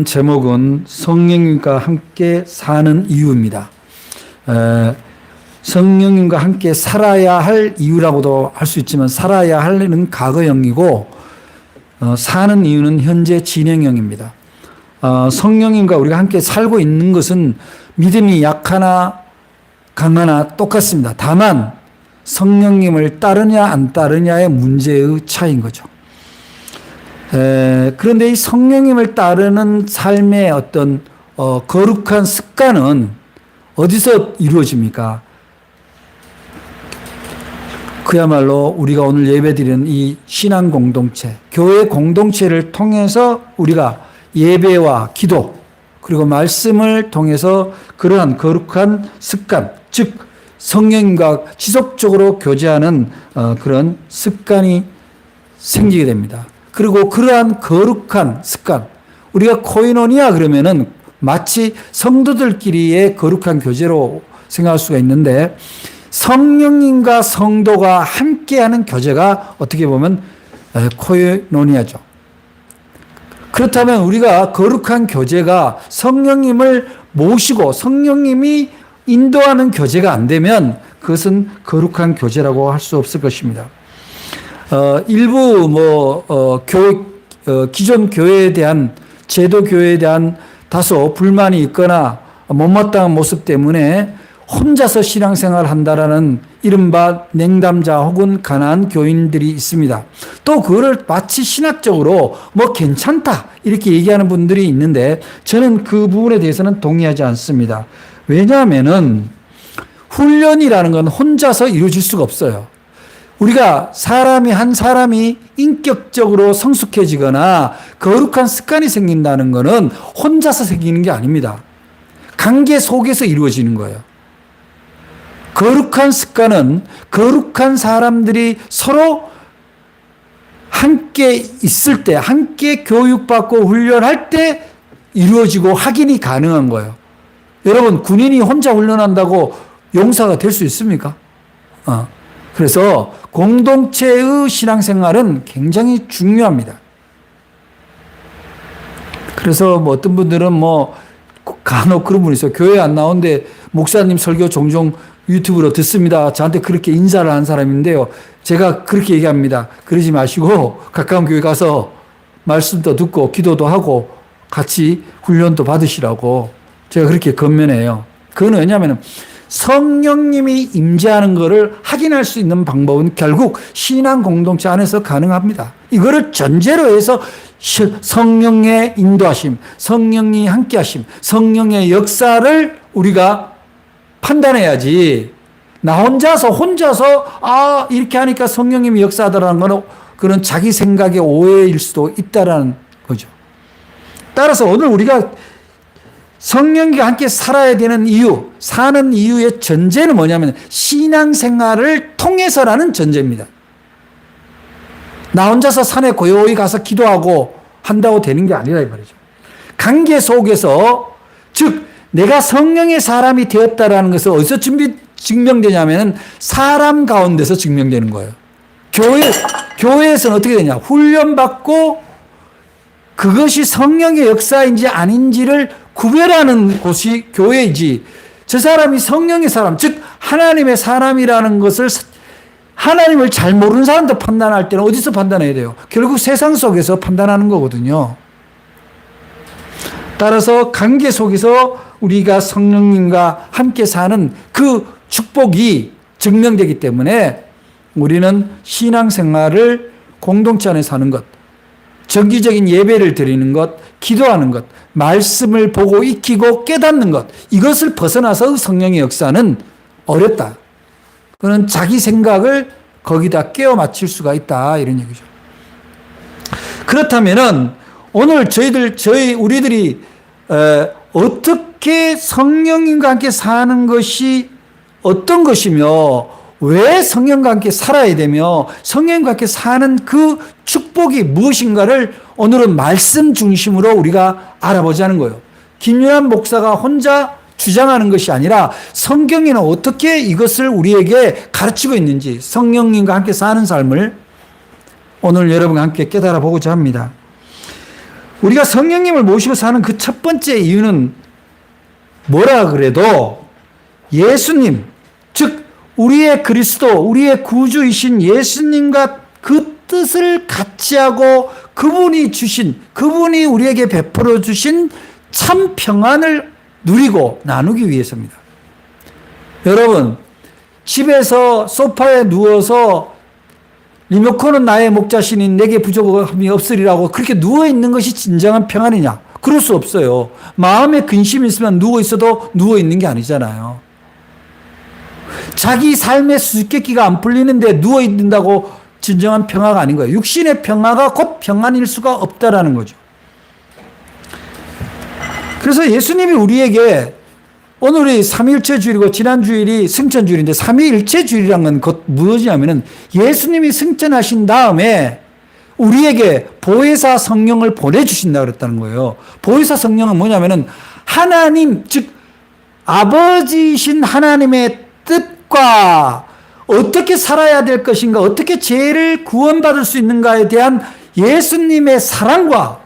제목은 성령님과 함께 사는 이유입니다. 성령님과 함께 살아야 할 이유라고도 할 수 있지만 살아야 할는 과거형이고 사는 이유는 현재 진행형입니다. 성령님과 우리가 함께 살고 있는 것은 믿음이 약하나 강하나 똑같습니다. 다만 성령님을 따르냐 안 따르냐의 문제의 차이인 거죠. 그런데 이 성령님을 따르는 삶의 어떤 거룩한 습관은 어디서 이루어집니까? 그야말로 우리가 오늘 예배드리는 이 신앙 공동체, 교회 공동체를 통해서 우리가 예배와 기도 그리고 말씀을 통해서 그러한 거룩한 습관, 즉 성령님과 지속적으로 교제하는 그런 습관이 생기게 됩니다. 그리고 그러한 거룩한 습관, 우리가 코이노니아 그러면은 마치 성도들끼리의 거룩한 교제로 생각할 수가 있는데 성령님과 성도가 함께하는 교제가 어떻게 보면 코이노니아죠. 그렇다면 우리가 거룩한 교제가 성령님을 모시고 성령님이 인도하는 교제가 안 되면 그것은 거룩한 교제라고 할 수 없을 것입니다. 일부 기존 교회에 대한 제도 교회에 대한 다소 불만이 있거나 못마땅한 모습 때문에 혼자서 신앙생활을 한다라는 이른바 냉담자 혹은 가난한 교인들이 있습니다. 또 그거를 마치 신학적으로 괜찮다 이렇게 얘기하는 분들이 있는데 저는 그 부분에 대해서는 동의하지 않습니다. 왜냐하면은 훈련이라는 건 혼자서 이루어질 수가 없어요. 우리가 한 사람이 인격적으로 성숙해지거나 거룩한 습관이 생긴다는 것은 혼자서 생기는 게 아닙니다. 관계 속에서 이루어지는 거예요. 거룩한 습관은 거룩한 사람들이 서로 함께 있을 때, 함께 교육받고 훈련할 때 이루어지고 확인이 가능한 거예요. 여러분, 군인이 혼자 훈련한다고 용사가 될 수 있습니까? 그래서 공동체의 신앙생활은 굉장히 중요합니다. 그래서 어떤 분들은 간혹 그런 분이 있어요. 교회 안 나오는데 목사님 설교 종종 유튜브로 듣습니다. 저한테 그렇게 인사를 한 사람인데요. 제가 그렇게 얘기합니다. 그러지 마시고 가까운 교회 가서 말씀도 듣고 기도도 하고 같이 훈련도 받으시라고 제가 그렇게 권면해요. 그건 왜냐하면 성령님이 임재하는 것을 확인할 수 있는 방법은 결국 신앙 공동체 안에서 가능합니다. 이거를 전제로 해서 성령의 인도하심, 성령이 함께하심, 성령의 역사를 우리가 판단해야지 나 혼자서 이렇게 하니까 성령님이 역사하더라는 것은 그런 자기 생각의 오해일 수도 있다라는 거죠. 따라서 오늘 우리가 성령과 함께 살아야 되는 이유, 사는 이유의 전제는 뭐냐면 신앙생활을 통해서라는 전제입니다. 나 혼자서 산에 고요히 가서 기도하고 한다고 되는 게 아니라 이 말이죠. 관계 속에서 즉 내가 성령의 사람이 되었다라는 것은 어디서 증명되냐면 사람 가운데서 증명되는 거예요. 교회에서는 어떻게 되냐? 훈련받고 그것이 성령의 역사인지 아닌지를 구별하는 곳이 교회이지 저 사람이 성령의 사람, 즉 하나님의 사람이라는 것을 하나님을 잘 모르는 사람도 판단할 때는 어디서 판단해야 돼요? 결국 세상 속에서 판단하는 거거든요. 따라서 관계 속에서 우리가 성령님과 함께 사는 그 축복이 증명되기 때문에 우리는 신앙생활을 공동체 안에 사는 것, 정기적인 예배를 드리는 것, 기도하는 것, 말씀을 보고 익히고 깨닫는 것, 이것을 벗어나서 성령의 역사는 어렵다. 그는 자기 생각을 거기다 깨워 맞출 수가 있다. 이런 얘기죠. 그렇다면은 오늘 우리들이 어떻게 성령님과 함께 사는 것이 어떤 것이며 왜 성령과 함께 살아야 되며 성령과 함께 사는 그 축복이 무엇인가를 오늘은 말씀 중심으로 우리가 알아보자는 거예요. 김유한 목사가 혼자 주장하는 것이 아니라 성경에는 어떻게 이것을 우리에게 가르치고 있는지 성령님과 함께 사는 삶을 오늘 여러분과 함께 깨달아 보고자 합니다. 우리가 성령님을 모시고 사는 그 첫 번째 이유는 뭐라 그래도 예수님, 즉 우리의 그리스도, 우리의 구주이신 예수님과 그 뜻을 같이 하고 그분이 우리에게 베풀어 주신 참 평안을 누리고 나누기 위해서입니다. 여러분, 집에서 소파에 누워서 리모컨은 나의 목자시니 내게 부족함이 없으리라고 그렇게 누워있는 것이 진정한 평안이냐? 그럴 수 없어요. 마음에 근심이 있으면 누워있어도 누워있는 게 아니잖아요. 자기 삶의 수수께끼가 안 풀리는데 누워있는다고 진정한 평화가 아닌 거예요. 육신의 평화가 곧 평안일 수가 없다라는 거죠. 그래서 예수님이 우리에게 오늘이 삼위일체 주일이고 지난 주일이 승천 주일인데 삼위일체 주일이란 건 곧 무엇이냐면은 예수님이 승천하신 다음에 우리에게 보혜사 성령을 보내주신다 그랬다는 거예요. 보혜사 성령은 뭐냐면은 하나님, 즉 아버지이신 하나님의 뜻과 어떻게 살아야 될 것인가, 어떻게 죄를 구원받을 수 있는가에 대한 예수님의 사랑과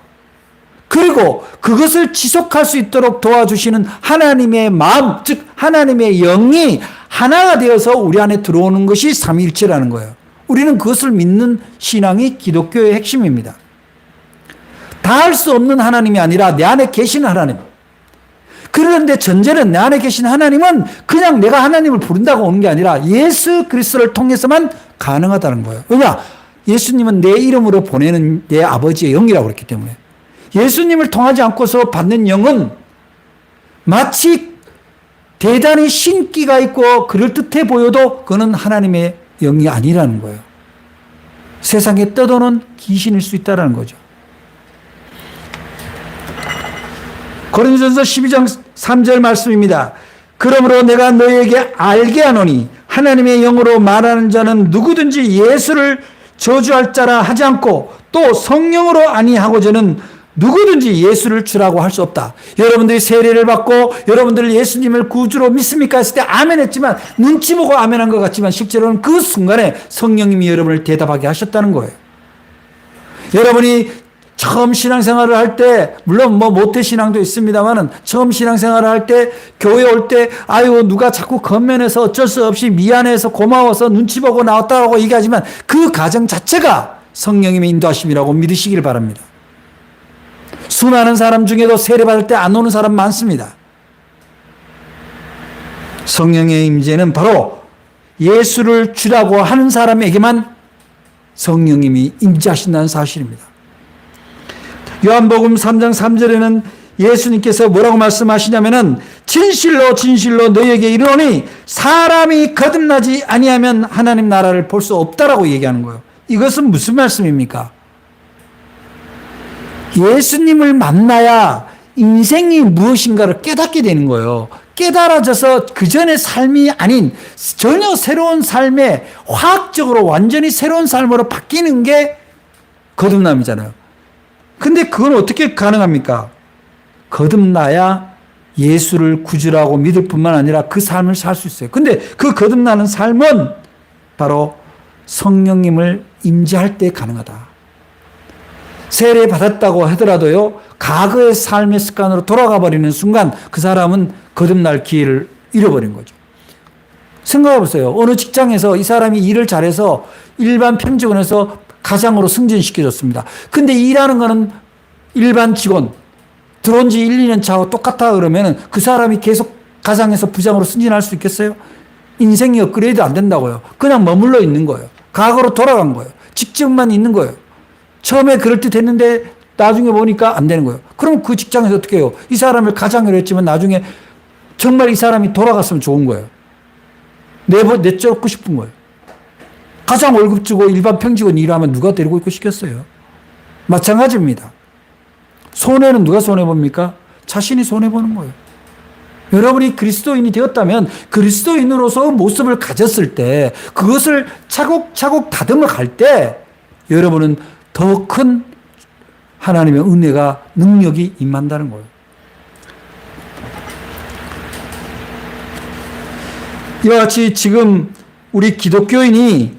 그리고 그것을 지속할 수 있도록 도와주시는 하나님의 마음, 즉 하나님의 영이 하나가 되어서 우리 안에 들어오는 것이 삼위일체라는 거예요. 우리는 그것을 믿는 신앙이 기독교의 핵심입니다. 다할 수 없는 하나님이 아니라 내 안에 계신 하나님. 그런데 전제는 내 안에 계신 하나님은 그냥 내가 하나님을 부른다고 오는 게 아니라 예수 그리스도를 통해서만 가능하다는 거예요. 왜냐? 예수님은 내 이름으로 보내는 내 아버지의 영이라고 그랬기 때문에. 예수님을 통하지 않고서 받는 영은 마치 대단히 신기가 있고 그럴듯해 보여도 그는 하나님의 영이 아니라는 거예요. 세상에 떠도는 귀신일 수 있다는 거죠. 고린도전서 12장 3절 말씀입니다. 그러므로 내가 너희에게 알게 하노니 하나님의 영으로 말하는 자는 누구든지 예수를 저주할 자라 하지 않고 또 성령으로 아니하고자는 누구든지 예수를 주라고 할 수 없다. 여러분들이 세례를 받고 여러분들 예수님을 구주로 믿습니까? 했을 때 아멘 했지만 눈치 보고 아멘한 것 같지만 실제로는 그 순간에 성령님이 여러분을 대답하게 하셨다는 거예요. 여러분이 처음 신앙생활을 할 때 물론 뭐 모태신앙도 있습니다만은 처음 신앙생활을 할 때 교회 올 때 아유 누가 자꾸 겉면에서 어쩔 수 없이 미안해서 고마워서 눈치 보고 나왔다고 얘기하지만 그 과정 자체가 성령님의 인도하심이라고 믿으시길 바랍니다. 수많은 사람 중에도 세례받을 때 안 오는 사람 많습니다. 성령의 임재는 바로 예수를 주라고 하는 사람에게만 성령님이 임재하신다는 사실입니다. 요한복음 3장 3절에는 예수님께서 뭐라고 말씀하시냐면은 진실로 진실로 너희에게 이르노니 사람이 거듭나지 아니하면 하나님 나라를 볼 수 없다라고 얘기하는 거예요. 이것은 무슨 말씀입니까? 예수님을 만나야 인생이 무엇인가를 깨닫게 되는 거예요. 깨달아져서 그전의 삶이 아닌 전혀 새로운 삶에 화학적으로 완전히 새로운 삶으로 바뀌는 게 거듭남이잖아요. 근데 그건 어떻게 가능합니까? 거듭나야 예수를 구주라고 믿을 뿐만 아니라 그 삶을 살 수 있어요. 근데 그 거듭나는 삶은 바로 성령님을 임재할 때 가능하다. 세례 받았다고 하더라도요, 과거의 삶의 습관으로 돌아가 버리는 순간 그 사람은 거듭날 기회를 잃어버린 거죠. 생각해 보세요. 어느 직장에서 이 사람이 일을 잘해서 일반 평직원에서 가장으로 승진시켜줬습니다. 근데 일하는 거는 일반 직원, 들어온 지 1, 2년 차하고 똑같다 그러면 그 사람이 계속 가장에서 부장으로 승진할 수 있겠어요? 인생이 업그레이드 안 된다고요. 그냥 머물러 있는 거예요. 과거로 돌아간 거예요. 직장만 있는 거예요. 처음에 그럴듯했는데 나중에 보니까 안 되는 거예요. 그럼 그 직장에서 어떻게 해요? 이 사람을 가장으로 했지만 나중에 정말 이 사람이 돌아갔으면 좋은 거예요. 내쫓고 싶은 거예요. 가장 월급 주고 일반 평직원 일하면 누가 데리고 있고 시켰어요? 마찬가지입니다. 손해는 누가 손해봅니까? 자신이 손해보는 거예요. 여러분이 그리스도인이 되었다면 그리스도인으로서 모습을 가졌을 때 그것을 차곡차곡 다듬어 갈 때 여러분은 더 큰 하나님의 은혜가 능력이 임한다는 거예요. 이와 같이 지금 우리 기독교인이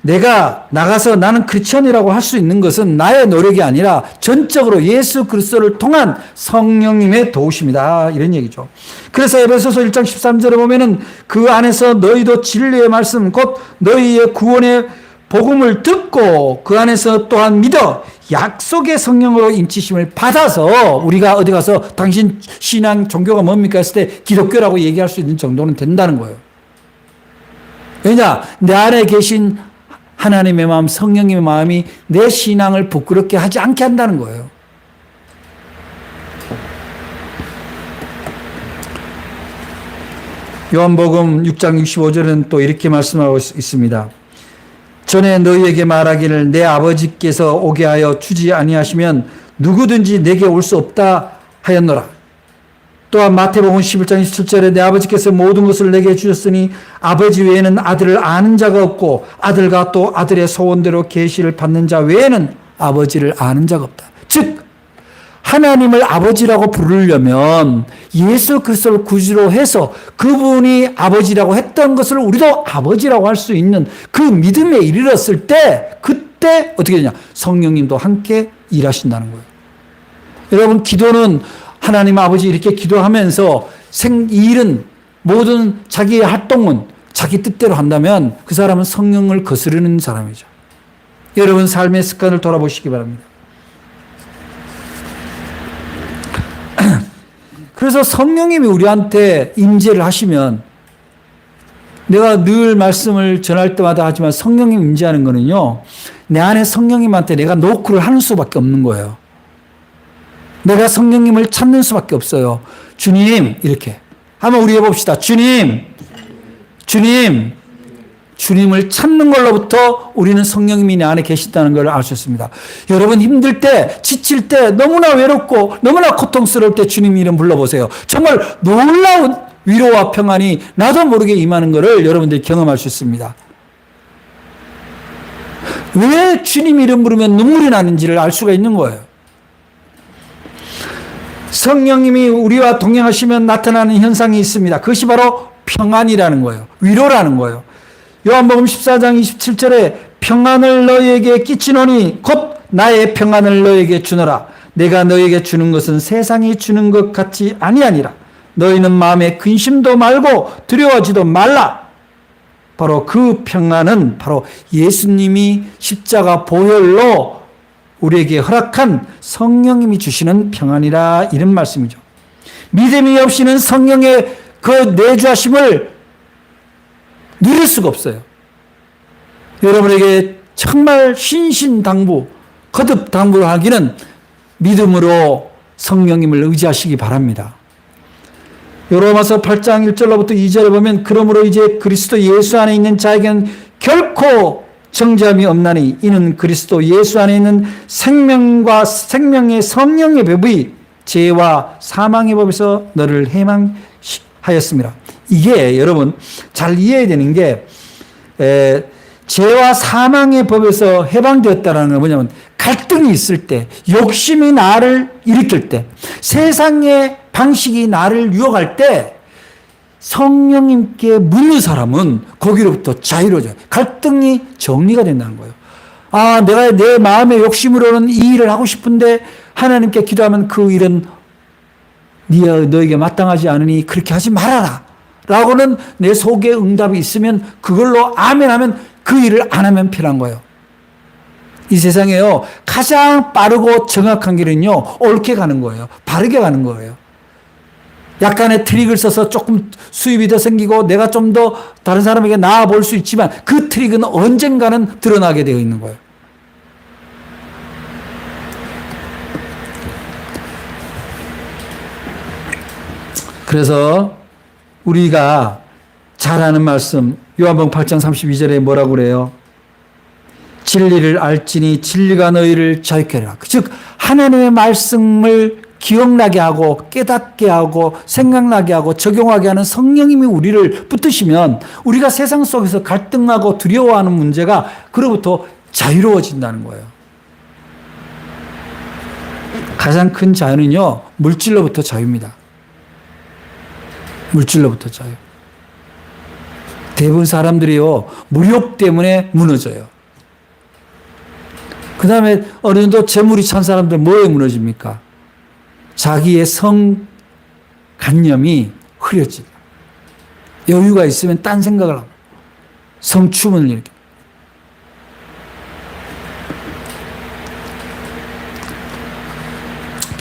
내가 나가서 나는 크리스천이라고 할 수 있는 것은 나의 노력이 아니라 전적으로 예수 그리스도를 통한 성령님의 도우심이다. 이런 얘기죠. 그래서 에베소서 1장 13절에 보면은 그 안에서 너희도 진리의 말씀 곧 너희의 구원의 복음을 듣고 그 안에서 또한 믿어 약속의 성령으로 인치심을 받아서 우리가 어디 가서 당신 신앙 종교가 뭡니까 했을 때 기독교라고 얘기할 수 있는 정도는 된다는 거예요. 왜냐? 내 안에 계신 하나님의 마음, 성령님의 마음이 내 신앙을 부끄럽게 하지 않게 한다는 거예요. 요한복음 6장 65절은 또 이렇게 말씀하고 있습니다. 전에 너희에게 말하기를 내 아버지께서 오게 하여 주지 아니하시면 누구든지 내게 올 수 없다 하였노라. 또한 마태복음 11장 27절에 내 아버지께서 모든 것을 내게 주셨으니 아버지 외에는 아들을 아는 자가 없고 아들과 또 아들의 소원대로 계시를 받는 자 외에는 아버지를 아는 자가 없다. 즉 하나님을 아버지라고 부르려면 예수 그리스도를 구주로 해서 그분이 아버지라고 했던 것을 우리도 아버지라고 할 수 있는 그 믿음에 이르렀을 때 그때 어떻게 되냐? 성령님도 함께 일하신다는 거예요. 여러분 기도는 하나님 아버지 이렇게 기도하면서 일은 모든 자기의 활동은 자기 뜻대로 한다면 그 사람은 성령을 거스르는 사람이죠. 여러분 삶의 습관을 돌아보시기 바랍니다. 그래서 성령님이 우리한테 임재를 하시면 내가 늘 말씀을 전할 때마다 하지만 성령님 임재하는 거는요. 내 안에 성령님한테 내가 노크를 하는 수밖에 없는 거예요. 내가 성령님을 찾는 수밖에 없어요. 주님 이렇게 한번 우리 해봅시다. 주님 주님을 찾는 걸로부터 우리는 성령님이 내 안에 계시다는 걸 알 수 있습니다. 여러분 힘들 때, 지칠 때, 너무나 외롭고 너무나 고통스러울 때 주님 이름 불러보세요. 정말 놀라운 위로와 평안이 나도 모르게 임하는 것을 여러분들이 경험할 수 있습니다. 왜 주님 이름 부르면 눈물이 나는지를 알 수가 있는 거예요. 성령님이 우리와 동행하시면 나타나는 현상이 있습니다. 그것이 바로 평안이라는 거예요. 위로라는 거예요. 요한복음 14장 27절에 평안을 너희에게 끼치노니 곧 나의 평안을 너희에게 주노라. 내가 너희에게 주는 것은 세상이 주는 것 같이 아니하니라. 너희는 마음에 근심도 말고 두려워하지도 말라. 바로 그 평안은 바로 예수님이 십자가 보혈로 우리에게 허락한 성령님이 주시는 평안이라 이런 말씀이죠. 믿음이 없이는 성령의 그 내주하심을 누릴 수가 없어요. 여러분에게 정말 신신당부, 거듭 당부를 하기는 믿음으로 성령님을 의지하시기 바랍니다. 로마서 8장 1절로부터 2절에 보면 그러므로 이제 그리스도 예수 안에 있는 자에게는 결코 정죄함이 없나니 이는 그리스도 예수 안에 있는 생명과 생명의 성령의 법이 죄와 사망의 법에서 너를 해방하였습니다. 이게 여러분 잘 이해해야 되는 게 죄와 사망의 법에서 해방되었다는 건 뭐냐면 갈등이 있을 때, 욕심이 나를 일으킬 때, 세상의 방식이 나를 유혹할 때 성령님께 묻는 사람은 거기로부터 자유로워져요. 갈등이 정리가 된다는 거예요. 아, 내가 내 마음의 욕심으로는 이 일을 하고 싶은데 하나님께 기도하면 그 일은 너에게 마땅하지 않으니 그렇게 하지 말아라. 라고는 내 속에 응답이 있으면 그걸로 아멘 하면 그 일을 안 하면 편한 거예요. 이 세상에요. 가장 빠르고 정확한 길은요. 옳게 가는 거예요. 바르게 가는 거예요. 약간의 트릭을 써서 조금 수입이 더 생기고 내가 좀 더 다른 사람에게 나아 볼 수 있지만 그 트릭은 언젠가는 드러나게 되어 있는 거예요. 그래서 우리가 잘 아는 말씀 요한복음 8장 32절에 뭐라고 그래요? 진리를 알지니 진리가 너희를 자유케 하리라. 즉 하나님의 말씀을 기억나게 하고 깨닫게 하고 생각나게 하고 적용하게 하는 성령님이 우리를 붙드시면 우리가 세상 속에서 갈등하고 두려워하는 문제가 그로부터 자유로워진다는 거예요. 가장 큰 자유는요. 물질로부터 자유입니다. 물질로부터 자유. 대부분 사람들이요. 무력 때문에 무너져요. 그 다음에 어느 정도 재물이 찬 사람들 뭐에 무너집니까? 자기의 성관념이 흐려지고 여유가 있으면 딴 생각을 하고 성추문을 일으켜.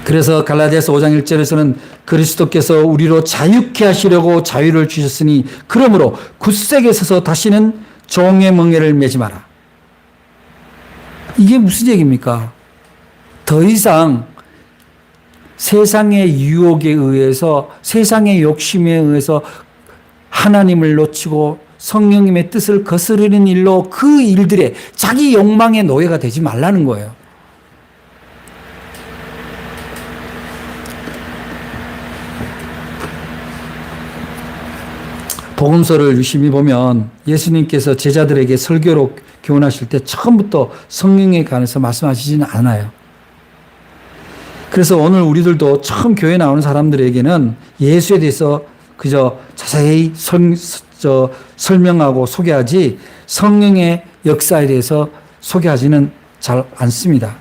그래서 갈라디아서 5장 1절에서는 그리스도께서 우리로 자유케 하시려고 자유를 주셨으니 그러므로 굳세게 서서 다시는 종의 멍에를 매지 마라. 이게 무슨 얘기입니까? 더 이상 세상의 유혹에 의해서 세상의 욕심에 의해서 하나님을 놓치고 성령님의 뜻을 거스르는 일로 그 일들에 자기 욕망의 노예가 되지 말라는 거예요. 복음서를 유심히 보면 예수님께서 제자들에게 설교로 교훈하실 때 처음부터 성령에 관해서 말씀하시지는 않아요. 그래서 오늘 우리들도 처음 교회 나오는 사람들에게는 예수에 대해서 그저 자세히 설명하고 소개하지 성령의 역사에 대해서 소개하지는 잘 않습니다.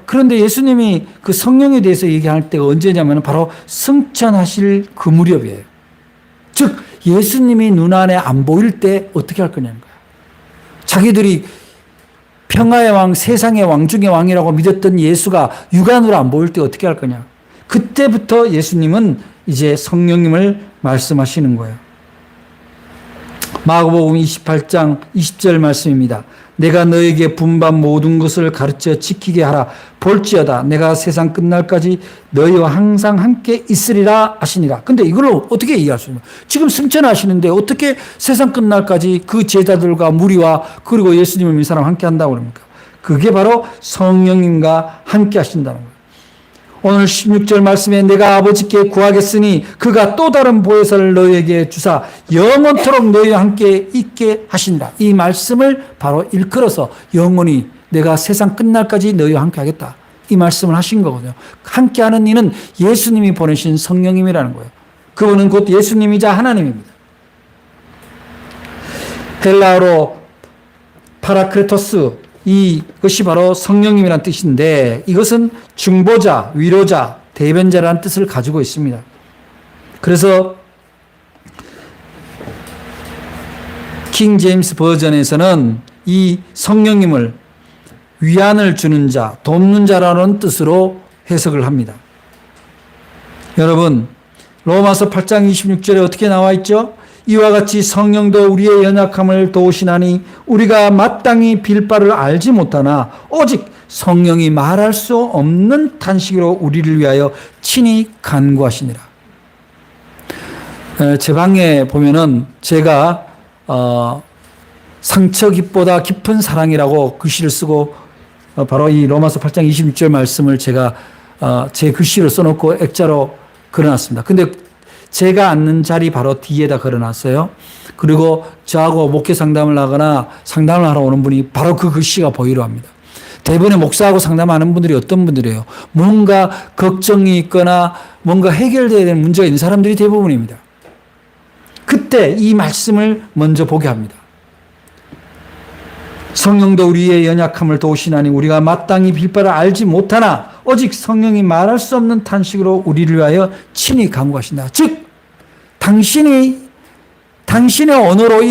그런데 예수님이 그 성령에 대해서 얘기할 때가 언제냐면 바로 승천하실 그 무렵이에요. 즉 예수님이 눈안에 안 보일 때 어떻게 할 거냐는 거예요. 자기들이 평화의 왕, 세상의 왕 중의 왕이라고 믿었던 예수가 육안으로 안 보일 때 어떻게 할 거냐. 그때부터 예수님은 이제 성령님을 말씀하시는 거예요. 마가복음 28장 20절 말씀입니다. 내가 너에게 분반 모든 것을 가르쳐 지키게 하라. 볼지어다 내가 세상 끝날까지 너희와 항상 함께 있으리라 하시니라. 근데 이걸로 어떻게 이해할 수 있냐? 지금 승천하시는데 어떻게 세상 끝날까지 그 제자들과 무리와 그리고 예수님을 믿는 사람 함께 한다고 그럽니까? 그게 바로 성령님과 함께 하신다는 거예요. 오늘 16절 말씀에 내가 아버지께 구하겠으니 그가 또 다른 보혜사를 너희에게 주사 영원토록 너희와 함께 있게 하시니라. 이 말씀을 바로 일컬어서 영원히 내가 세상 끝날까지 너희와 함께 하겠다. 이 말씀을 하신 거거든요. 함께하는 이는 예수님이 보내신 성령님이라는 거예요. 그분은 곧 예수님이자 하나님입니다. 헬라어로 파라크레토스, 이것이 바로 성령님이라는 뜻인데 이것은 중보자, 위로자, 대변자라는 뜻을 가지고 있습니다. 그래서 킹 제임스 버전에서는 이 성령님을 위안을 주는 자, 돕는 자라는 뜻으로 해석을 합니다. 여러분, 로마서 8장 26절에 어떻게 나와 있죠? 이와 같이 성령도 우리의 연약함을 도우시나니 우리가 마땅히 빌 바를 알지 못하나 오직 성령이 말할 수 없는 탄식으로 우리를 위하여 친히 간구하시니라. 제 방에 보면은 제가 상처 깊보다 깊은 사랑이라고 글씨를 쓰고 바로 이 로마서 8장 26절 말씀을 제가 제 글씨를 써놓고 액자로 걸어놨습니다. 근데 제가 앉는 자리 바로 뒤에다 걸어놨어요. 그리고 저하고 목회 상담을 하거나 상담을 하러 오는 분이 바로 그 글씨가 보이려 합니다. 대부분의 목사하고 상담하는 분들이 어떤 분들이에요? 뭔가 걱정이 있거나 뭔가 해결돼야 되는 문제가 있는 사람들이 대부분입니다. 그때 이 말씀을 먼저 보게 합니다. 성령도 우리의 연약함을 도우시나니 우리가 마땅히 빌 바를 알지 못하나 오직 성령이 말할 수 없는 탄식으로 우리를 위하여 친히 간구하신다. 즉 당신의 언어로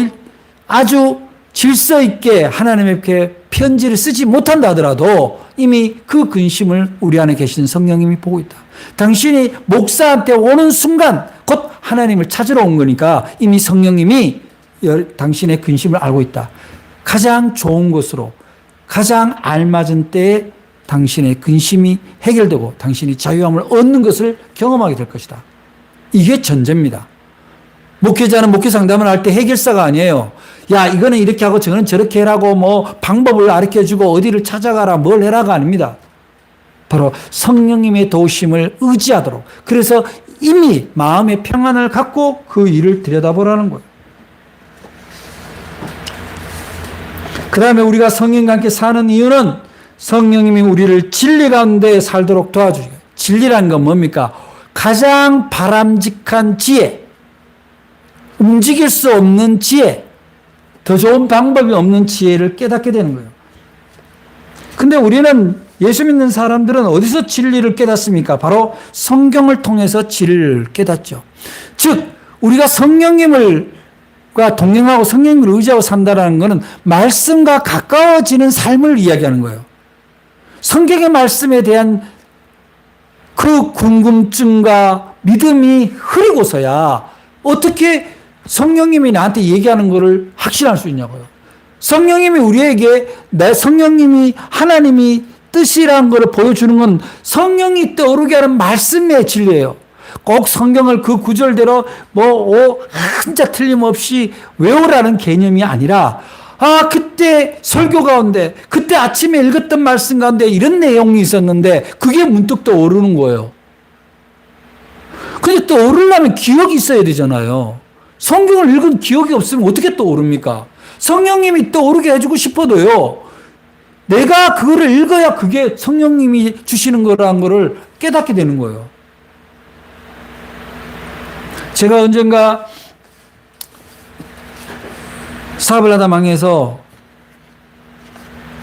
아주 질서 있게 하나님께 편지를 쓰지 못한다 하더라도 이미 그 근심을 우리 안에 계신 성령님이 보고 있다. 당신이 목사한테 오는 순간 곧 하나님을 찾으러 온 거니까 이미 성령님이 당신의 근심을 알고 있다. 가장 좋은 것으로 가장 알맞은 때에 당신의 근심이 해결되고 당신이 자유함을 얻는 것을 경험하게 될 것이다. 이게 전제입니다. 목회자는 목회 상담을 할 때 해결사가 아니에요. 야, 이거는 이렇게 하고 저거는 저렇게 해라고 뭐 방법을 가르쳐주고 어디를 찾아가라 뭘 해라가 아닙니다. 바로 성령님의 도우심을 의지하도록. 그래서 이미 마음의 평안을 갖고 그 일을 들여다보라는 거예요. 그 다음에 우리가 성령과 함께 사는 이유는 성령님이 우리를 진리 가운데 살도록 도와주시고, 진리라는 건 뭡니까? 가장 바람직한 지혜, 움직일 수 없는 지혜, 더 좋은 방법이 없는 지혜를 깨닫게 되는 거예요. 근데 우리는 예수 믿는 사람들은 어디서 진리를 깨닫습니까? 바로 성경을 통해서 진리를 깨닫죠. 즉 우리가 성령님과 동행하고 성령님을 의지하고 산다는 것은 말씀과 가까워지는 삶을 이야기하는 거예요. 성경의 말씀에 대한 그 궁금증과 믿음이 흐리고서야 어떻게 성령님이 나한테 얘기하는 것을 확신할 수 있냐고요. 성령님이 우리에게 성령님이 하나님이 뜻이라는 것을 보여주는 건 성령이 떠오르게 하는 말씀의 진리예요. 꼭 성경을 그 구절대로 한자 틀림없이 외우라는 개념이 아니라 그때 설교 가운데 그때 아침에 읽었던 말씀 가운데 이런 내용이 있었는데 그게 문득 떠오르는 거예요. 근데 떠오르려면 기억이 있어야 되잖아요. 성경을 읽은 기억이 없으면 어떻게 떠오릅니까? 성령님이 떠오르게 해주고 싶어도요. 내가 그거를 읽어야 그게 성령님이 주시는 거라는 거를 깨닫게 되는 거예요. 제가 언젠가 사업을 하다 망해서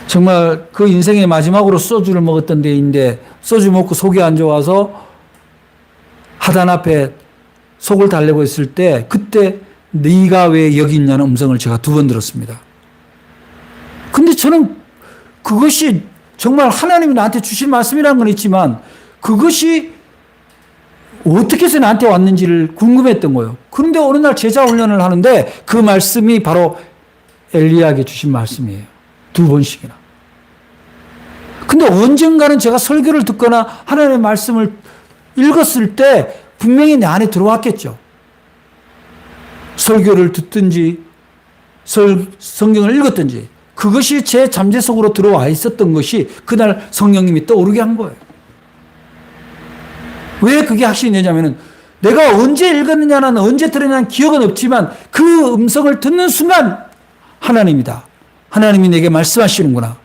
정말 그 인생의 마지막으로 소주를 먹었던 데인데 소주 먹고 속이 안 좋아서 하단 앞에 속을 달래고 있을 때 그때 네가 왜 여기 있냐는 음성을 제가 2번 들었습니다. 근데 저는 그것이 정말 하나님이 나한테 주신 말씀이라는 건 있지만 그것이 어떻게 해서 나한테 왔는지를 궁금했던 거예요. 그런데 어느 날 제자 훈련을 하는데 그 말씀이 바로 엘리야에게 주신 말씀이에요. 2번씩이나. 근데 언젠가는 제가 설교를 듣거나 하나님의 말씀을 읽었을 때 분명히 내 안에 들어왔겠죠. 설교를 듣든지 성경을 읽었든지 그것이 제 잠재 속으로 들어와 있었던 것이 그날 성령님이 떠오르게 한 거예요. 왜 그게 확신이 되냐면은 내가 언제 읽었느냐는 언제 들었냐는 기억은 없지만 그 음성을 듣는 순간 하나님이다. 하나님이 내게 말씀하시는구나.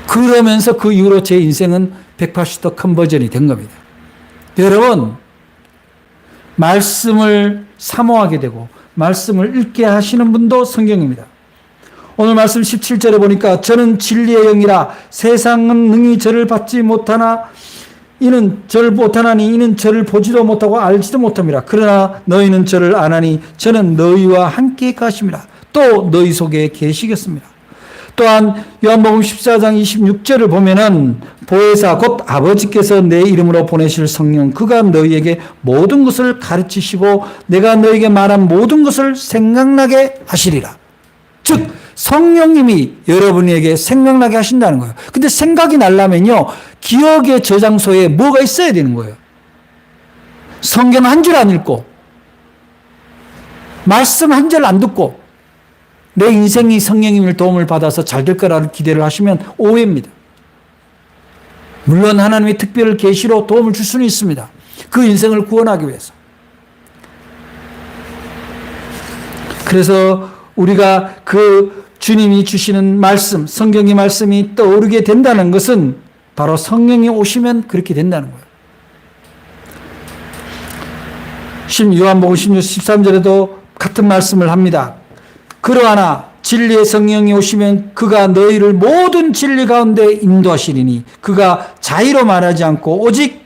그러면서 그 이후로 제 인생은 180도 컨버전이 된 겁니다. 여러분, 말씀을 사모하게 되고 말씀을 읽게 하시는 분도 성경입니다. 오늘 말씀 17절에 보니까 저는 진리의 영이라 세상은 능히 저를 받지 못하나 이는 저를 못하나니 이는 저를 보지도 못하고 알지도 못함이라. 그러나 너희는 저를 아나니 저는 너희와 함께 가심이라. 또 너희 속에 계시겠습니다. 또한 요한복음 14장 26절을 보면은 보혜사 곧 아버지께서 내 이름으로 보내실 성령 그가 너희에게 모든 것을 가르치시고 내가 너희에게 말한 모든 것을 생각나게 하시리라. 즉 성령님이 여러분에게 생각나게 하신다는 거예요. 근데 생각이 나려면요 기억의 저장소에 뭐가 있어야 되는 거예요. 성경 한 줄 안 읽고 말씀 한 절 안 듣고 내 인생이 성령님의 도움을 받아서 잘 될 거라는 기대를 하시면 오해입니다. 물론 하나님의 특별 계시로 도움을 줄 수는 있습니다. 그 인생을 구원하기 위해서. 그래서 우리가 그 주님이 주시는 말씀, 성경의 말씀이 떠오르게 된다는 것은 바로 성령이 오시면 그렇게 된다는 거예요. 요한복음 16, 13절에도 같은 말씀을 합니다. 그러하나 진리의 성령이 오시면 그가 너희를 모든 진리 가운데 인도하시리니 그가 자의로 말하지 않고 오직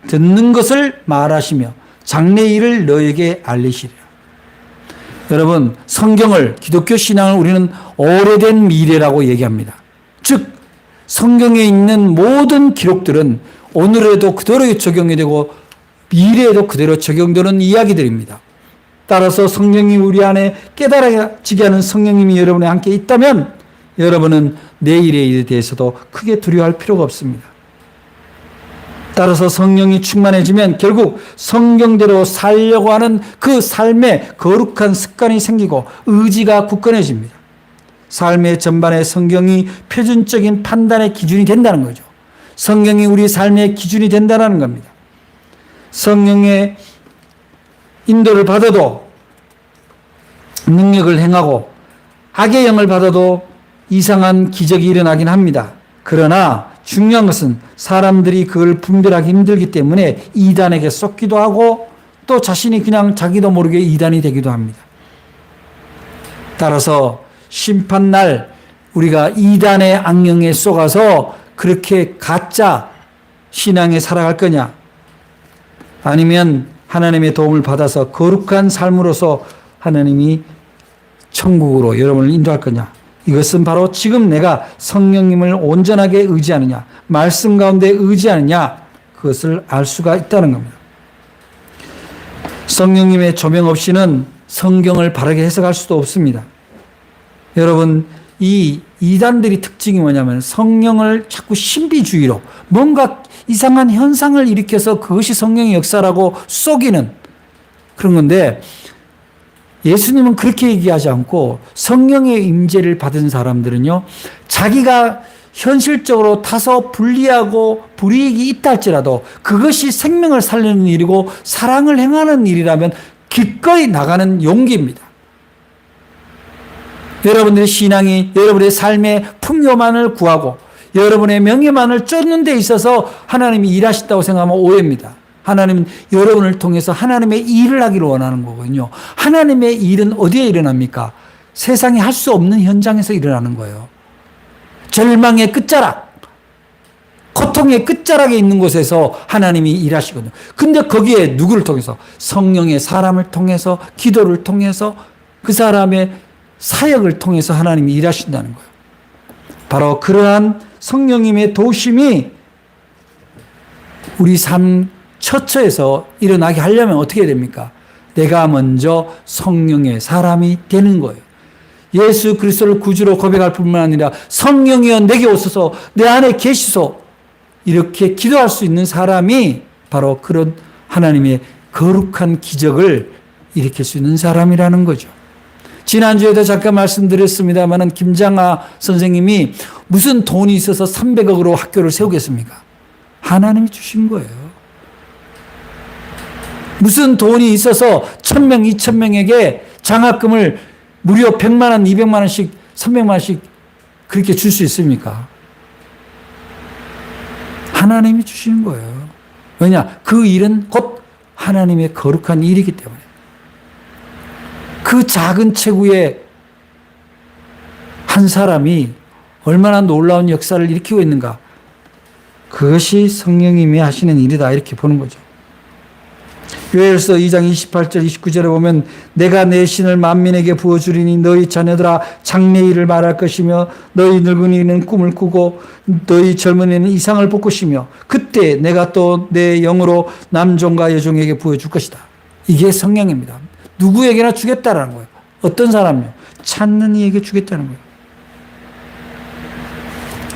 듣는 것을 말하시며 장래 일을 너희에게 알리시리라. 여러분, 성경을, 기독교 신앙을 우리는 오래된 미래라고 얘기합니다. 즉 성경에 있는 모든 기록들은 오늘에도 그대로 적용이 되고 미래에도 그대로 적용되는 이야기들입니다. 따라서 성령이 우리 안에 깨달아지게 하는 성령님이 여러분에 함께 있다면 여러분은 내일의 일에 대해서도 크게 두려워할 필요가 없습니다. 따라서 성령이 충만해지면 결국 성경대로 살려고 하는 그 삶에 거룩한 습관이 생기고 의지가 굳건해집니다. 삶의 전반에 성경이 표준적인 판단의 기준이 된다는 거죠. 성경이 우리 삶의 기준이 된다는 겁니다. 성령의 인도를 받아도 능력을 행하고 악의 영을 받아도 이상한 기적이 일어나긴 합니다. 그러나 중요한 것은 사람들이 그걸 분별하기 힘들기 때문에 이단에게 쏟기도 하고 또 자신이 그냥 자기도 모르게 이단이 되기도 합니다. 따라서 심판날 우리가 이단의 악령에 속아서 그렇게 가짜 신앙에 살아갈 거냐? 아니면 하나님의 도움을 받아서 거룩한 삶으로서 하나님이 천국으로 여러분을 인도할 거냐? 이것은 바로 지금 내가 성령님을 온전하게 의지하느냐, 말씀 가운데 의지하느냐, 그것을 알 수가 있다는 겁니다. 성령님의 조명 없이는 성경을 바르게 해석할 수도 없습니다. 여러분, 이 이단들이 특징이 뭐냐면 성령을 자꾸 신비주의로 뭔가 이상한 현상을 일으켜서 그것이 성령의 역사라고 속이는 그런 건데, 예수님은 그렇게 얘기하지 않고 성령의 임재를 받은 사람들은요, 자기가 현실적으로 다소 불리하고 불이익이 있다 할지라도 그것이 생명을 살리는 일이고 사랑을 행하는 일이라면 기꺼이 나가는 용기입니다. 여러분들의 신앙이 여러분의 삶의 풍요만을 구하고 여러분의 명예만을 쫓는 데 있어서 하나님이 일하신다고 생각하면 오해입니다. 하나님은 여러분을 통해서 하나님의 일을 하기를 원하는 거거든요. 하나님의 일은 어디에 일어납니까? 세상에 할 수 없는 현장에서 일어나는 거예요. 절망의 끝자락, 고통의 끝자락에 있는 곳에서 하나님이 일하시거든요. 근데 거기에 누구를 통해서? 성령의 사람을 통해서, 기도를 통해서, 그 사람의 사역을 통해서 하나님이 일하신다는 거예요. 바로 그러한 성령님의 도우심이 우리 삶 처처에서 일어나게 하려면 어떻게 됩니까? 내가 먼저 성령의 사람이 되는 거예요. 예수 그리스도를 구주로 고백할 뿐만 아니라 성령이여 내게 오소서, 내 안에 계시소, 이렇게 기도할 수 있는 사람이 바로 그런 하나님의 거룩한 기적을 일으킬 수 있는 사람이라는 거죠. 지난주에도 잠깐 말씀드렸습니다마는 김장하 선생님이 무슨 돈이 있어서 300억으로 학교를 세우겠습니까? 하나님이 주신 거예요. 무슨 돈이 있어서 1000명, 2000명에게 장학금을 무려 100만 원, 200만 원씩, 300만 원씩 그렇게 줄 수 있습니까? 하나님이 주시는 거예요. 왜냐? 그 일은 곧 하나님의 거룩한 일이기 때문에. 그 작은 체구에 한 사람이 얼마나 놀라운 역사를 일으키고 있는가. 그것이 성령님이 하시는 일이다, 이렇게 보는 거죠. 요엘서 2장 28절 29절에 보면 내가 내 신을 만민에게 부어주리니 너희 자녀들아 장래일을 말할 것이며 너희 늙은이는 꿈을 꾸고 너희 젊은이는 이상을 볼 것이며 그때 내가 또 내 영으로 남종과 여종에게 부어줄 것이다. 이게 성령입니다. 누구에게나 주겠다라는 거예요. 어떤 사람요? 찾는 이에게 주겠다는 거예요.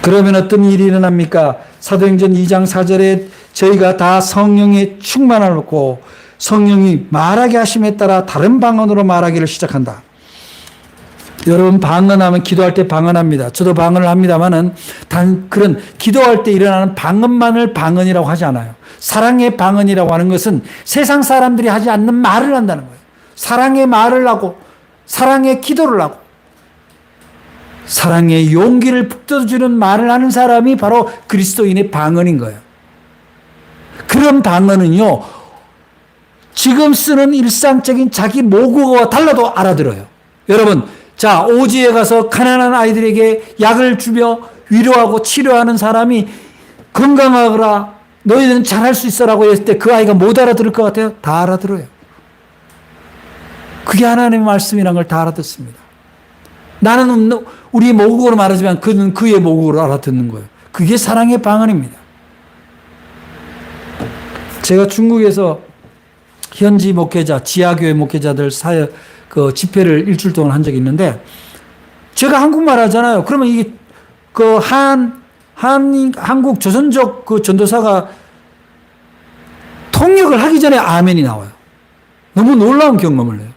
그러면 어떤 일이 일어납니까? 사도행전 2장 4절에 저희가 다 성령의 충만함을 받고 성령이 말하게 하심에 따라 다른 방언으로 말하기를 시작한다. 여러분, 방언하면 기도할 때 방언합니다. 저도 방언을 합니다만은 단 그런 기도할 때 일어나는 방언만을 방언이라고 하지 않아요. 사랑의 방언이라고 하는 것은 세상 사람들이 하지 않는 말을 한다는 거예요. 사랑의 말을 하고 사랑의 기도를 하고 사랑의 용기를 북돋워주는 말을 하는 사람이 바로 그리스도인의 방언인 거예요. 그런 방언은요, 지금 쓰는 일상적인 자기 모국어와 달라도 알아들어요. 여러분, 자, 오지에 가서 가난한 아이들에게 약을 주며 위로하고 치료하는 사람이 건강하거라, 너희는 잘할 수 있어라고 했을 때 그 아이가 못 알아들을 것 같아요? 다 알아들어요. 그게 하나님의 말씀이라는 걸 다 알아듣습니다. 나는 우리 모국어로 말하지만 그는 그의 모국어로 알아듣는 거예요. 그게 사랑의 방언입니다. 제가 중국에서 현지 목회자, 지하교회 목회자들 사역, 집회를 일주일 동안 한 적이 있는데, 제가 한국말 하잖아요. 그러면 이게, 한국 조선족 전도사가 통역을 하기 전에 아멘이 나와요. 너무 놀라운 경험을 해요.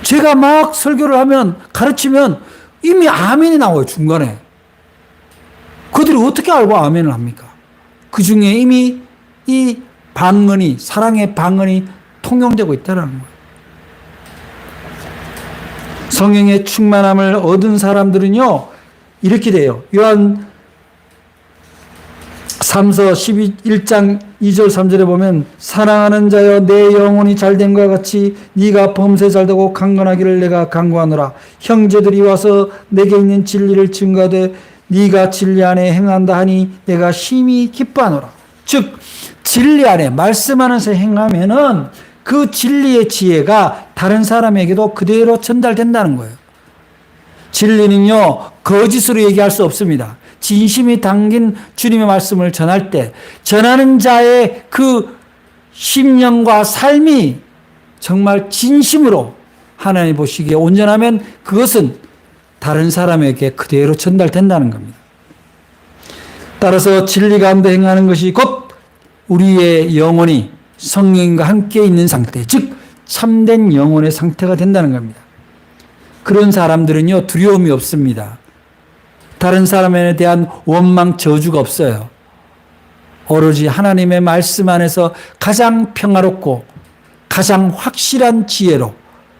제가 막 설교를 하면, 가르치면 이미 아멘이 나와요, 중간에. 그들이 어떻게 알고 아멘을 합니까? 그 중에 이미 이 방언이, 사랑의 방언이 통용되고 있다는 거예요. 성령의 충만함을 얻은 사람들은요, 이렇게 돼요. 요한 3서 1장 2절 3절에 보면 사랑하는 자여 내 영혼이 잘된 것과 같이 네가 범사에 잘되고 강건하기를 내가 간구하노라. 형제들이 와서 내게 있는 진리를 증거하되 네가 진리 안에 행한다 하니 내가 심히 기뻐하노라. 즉 진리 안에 말씀 안에서 행하면은 그 진리의 지혜가 다른 사람에게도 그대로 전달된다는 거예요. 진리는요 거짓으로 얘기할 수 없습니다. 진심이 담긴 주님의 말씀을 전할 때 전하는 자의 그 심령과 삶이 정말 진심으로 하나님 보시기에 온전하면 그것은 다른 사람에게 그대로 전달된다는 겁니다. 따라서 진리 가운데 행하는 것이 곧 우리의 영혼이 성령과 함께 있는 상태, 즉 참된 영혼의 상태가 된다는 겁니다. 그런 사람들은요 두려움이 없습니다. 다른 사람에 대한 원망, 저주가 없어요. 오로지 하나님의 말씀 안에서 가장 평화롭고 가장 확실한 지혜로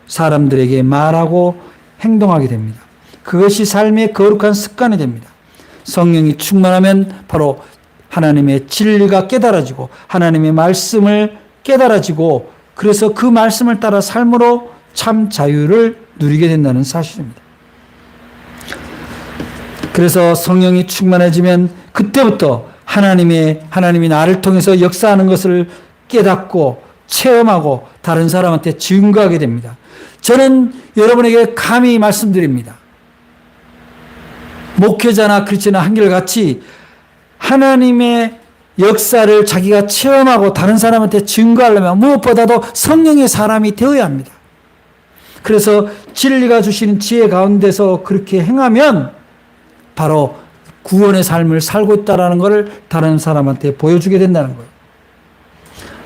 사람들에게 말하고 행동하게 됩니다. 그것이 삶의 거룩한 습관이 됩니다. 성령이 충만하면 바로 하나님의 진리가 깨달아지고 하나님의 말씀을 깨달아지고 그래서 그 말씀을 따라 삶으로 참 자유를 누리게 된다는 사실입니다. 그래서 성령이 충만해지면 그때부터 하나님이 나를 통해서 역사하는 것을 깨닫고 체험하고 다른 사람한테 증거하게 됩니다. 저는 여러분에게 감히 말씀드립니다. 목회자나 크리스천이나 한결같이 하나님의 역사를 자기가 체험하고 다른 사람한테 증거하려면 무엇보다도 성령의 사람이 되어야 합니다. 그래서 진리가 주시는 지혜 가운데서 그렇게 행하면 바로 구원의 삶을 살고 있다는 것을 다른 사람한테 보여주게 된다는 거예요.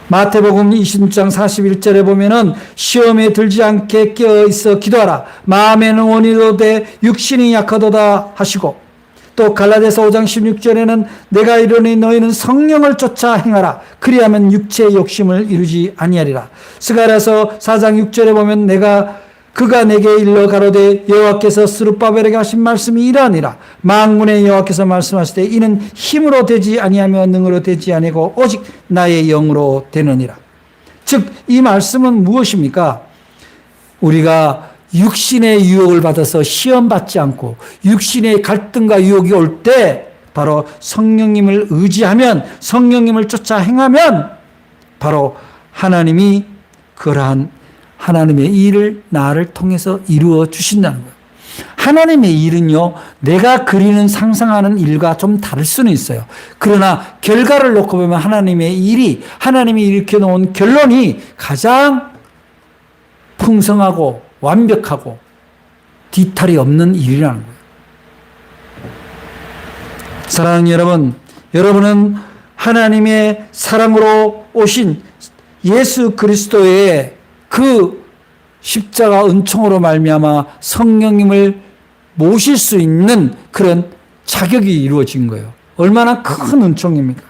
마태복음 26장 41절에 보면은 시험에 들지 않게 깨어있어 기도하라. 마음에는 원이도 돼 육신이 약하도다 하시고 또 갈라디아서 5장 16절에는 내가 이르니 너희는 성령을 쫓아 행하라. 그리하면 육체의 욕심을 이루지 아니하리라. 스가랴서 4장 6절에 보면 그가 내게 일러 가로되 여호와께서 스룹바벨에게 하신 말씀이 이러하니라. 만군의 여호와께서 말씀하시되 이는 힘으로 되지 아니하며 능으로 되지 아니고 오직 나의 영으로 되느니라. 즉 이 말씀은 무엇입니까? 우리가 육신의 유혹을 받아서 시험받지 않고 육신의 갈등과 유혹이 올 때 바로 성령님을 의지하면 성령님을 쫓아 행하면 바로 하나님이 그러한 하나님의 일을 나를 통해서 이루어 주신다는 거예요. 하나님의 일은요, 내가 그리는 상상하는 일과 좀 다를 수는 있어요. 그러나 결과를 놓고 보면 하나님이 일으켜 놓은 결론이 가장 풍성하고 완벽하고 뒤탈이 없는 일이라는 거예요. 사랑하는 여러분, 여러분은 하나님의 사랑으로 오신 예수 그리스도의 그 십자가 은총으로 말미암아 성령님을 모실 수 있는 그런 자격이 이루어진 거예요. 얼마나 큰 은총입니까?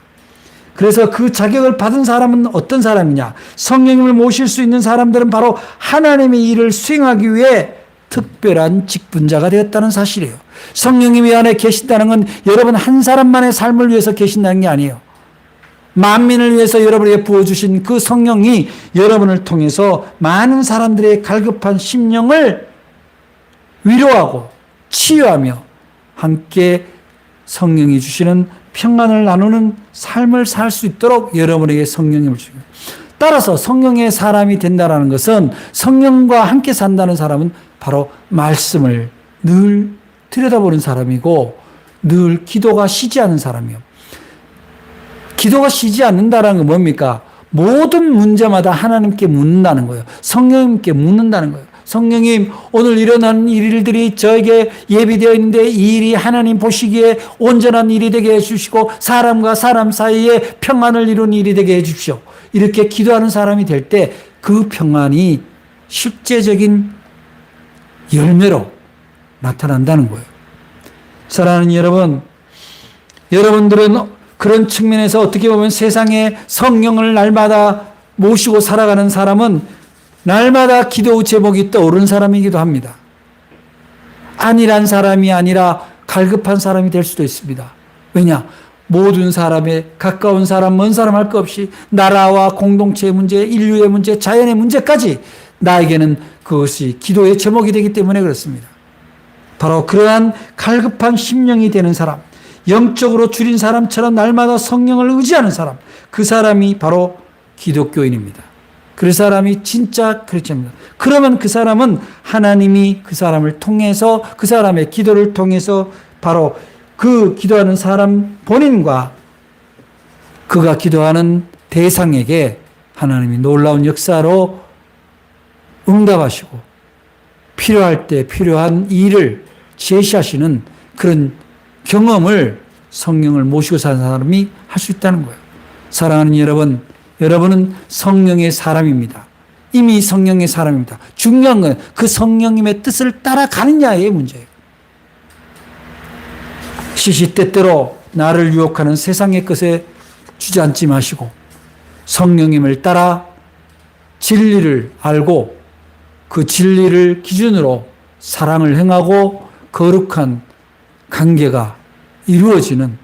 그래서 그 자격을 받은 사람은 어떤 사람이냐? 성령님을 모실 수 있는 사람들은 바로 하나님의 일을 수행하기 위해 특별한 직분자가 되었다는 사실이에요. 성령님이 안에 계신다는 건 여러분 한 사람만의 삶을 위해서 계신다는 게 아니에요. 만민을 위해서 여러분에게 부어주신 그 성령이 여러분을 통해서 많은 사람들의 갈급한 심령을 위로하고 치유하며 함께 성령이 주시는 평안을 나누는 삶을 살 수 있도록 여러분에게 성령님을 주십니다. 따라서 성령의 사람이 된다는 것은 성령과 함께 산다는 사람은 바로 말씀을 늘 들여다보는 사람이고 늘 기도가 쉬지 않는 사람이요. 기도가 쉬지 않는다는 건 뭡니까? 모든 문제마다 하나님께 묻는다는 거예요. 성령님께 묻는다는 거예요. 성령님, 오늘 일어난 일들이 저에게 예비되어 있는데 이 일이 하나님 보시기에 온전한 일이 되게 해주시고 사람과 사람 사이에 평안을 이룬 일이 되게 해주십시오. 이렇게 기도하는 사람이 될 때 그 평안이 실제적인 열매로 나타난다는 거예요. 사랑하는 여러분, 여러분들은 그런 측면에서 어떻게 보면 세상에 성령을 날마다 모시고 살아가는 사람은 날마다 기도 제목이 떠오르는 사람이기도 합니다. 안일한 사람이 아니라 갈급한 사람이 될 수도 있습니다. 왜냐? 모든 사람의 가까운 사람, 먼 사람 할 것 없이 나라와 공동체의 문제, 인류의 문제, 자연의 문제까지 나에게는 그것이 기도의 제목이 되기 때문에 그렇습니다. 바로 그러한 갈급한 심령이 되는 사람, 영적으로 줄인 사람처럼 날마다 성령을 의지하는 사람, 그 사람이 바로 기독교인입니다. 그 사람이 진짜 크리스천입니다. 그러면 그 사람은 하나님이 그 사람을 통해서, 그 사람의 기도를 통해서 바로 그 기도하는 사람 본인과 그가 기도하는 대상에게 하나님이 놀라운 역사로 응답하시고 필요할 때 필요한 일을 제시하시는 그런 경험을 성령을 모시고 사는 사람이 할 수 있다는 거예요. 사랑하는 여러분, 여러분은 성령의 사람입니다. 이미 성령의 사람입니다. 중요한 건 그 성령님의 뜻을 따라가느냐의 문제예요. 시시때때로 나를 유혹하는 세상의 것에 주저앉지 마시고 성령님을 따라 진리를 알고 그 진리를 기준으로 사랑을 행하고 거룩한 관계가 이루어지는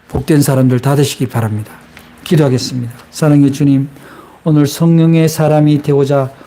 복된 사람들 다 되시기 바랍니다. 기도하겠습니다. 사랑의 주님, 오늘 성령의 사람이 되고자